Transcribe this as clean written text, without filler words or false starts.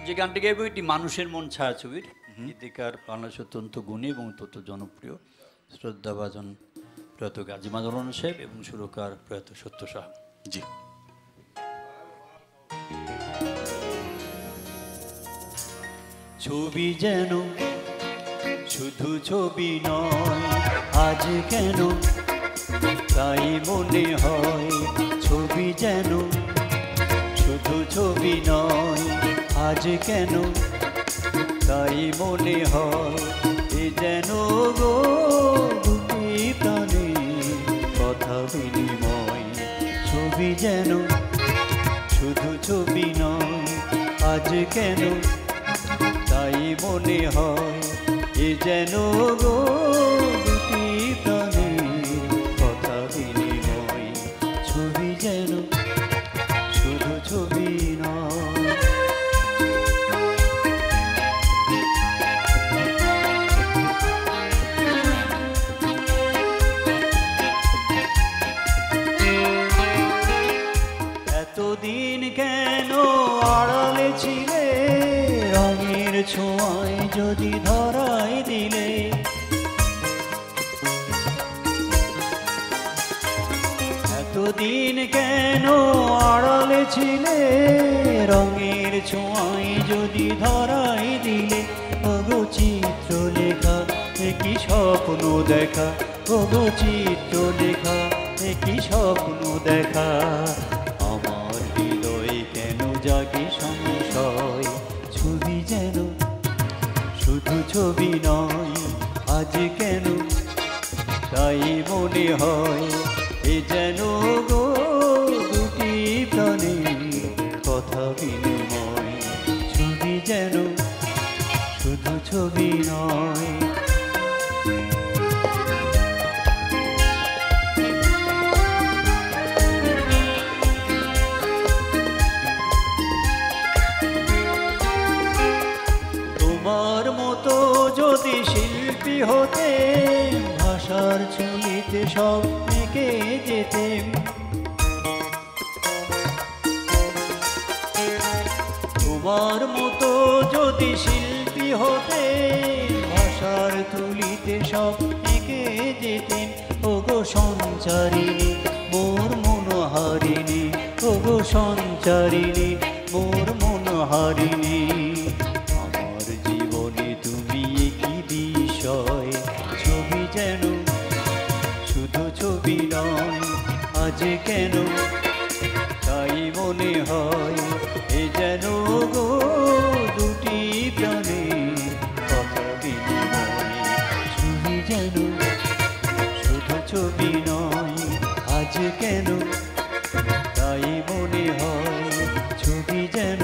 যে গানটি গাইব এটি মানুষের মন ছায়াছবির গীতিকার বাংলাদেশ অত্যন্ত গুণী এবং অত্যন্ত জনপ্রিয় শ্রদ্ধাভাজন প্রয়াত গাজী মাজহারুল সাহেব এবং সুরকার প্রয়াত সত্য সাহা। জি, ছবি যেন শুধু ছবি নয়, আজ কেন তাই মনে হয়। ছবি যেন শুধু ছবি নয়, আজ কেন তাই মনে হয়। এ যেন গো দুটি প্রাণে কথা বিনিময়। ছবি যেন শুধু ছবি নয়, আজ কেন তাই মনে হয়। এ যেন গো দুটি প্রাণে কথা বিনিময়। ছবি যেন শুধু ছবি নয়। এতদিন কেন আড়ালে ছিলে, রঙের ছোঁয়ায় যদি ধরাই দিলে। এতদিন কেন আড়ালে ছিলে, রঙের ছোঁয়ায় যদি ধরাই দিলে। ওগো চিত্র লেখা একই স্বপ্ন দেখা, ওগো চিত্র লেখা একই স্বপ্ন দেখা। আমার হৃদয়ে কেন জাগে সংশয়। ছবি যেন শুধু ছবি নয়, আজ কেন তাই মনে হয়। এ যেন গো দুটি প্রাণে কথা বিনিময়। ছবি যেন শুধু ছবি নয়। তোমার মতো যদি শিল্পী হতে, ভাষার ছবিতে সব এঁকে যেতেম। তোমার মতো যদি শিল্পী হতে, ভাষার তুলিতে সব এঁকে যেতেম। ওগো সঞ্চারিণী মোর মনোহারিণী, ওগো সঞ্চারিণী মোর মনোহারিণী। আমার জীবনে তুমি কি বিষয়। ছবি যেন শুধু ছবি নয়, আজ কেন তাই মনে হয়। এ যেন গো দুটি প্রাণে কথা বিনিময়। ছবি যেন শুধু ছবি নয়, আজ কেন তাই মনে হয়। ছবি যেন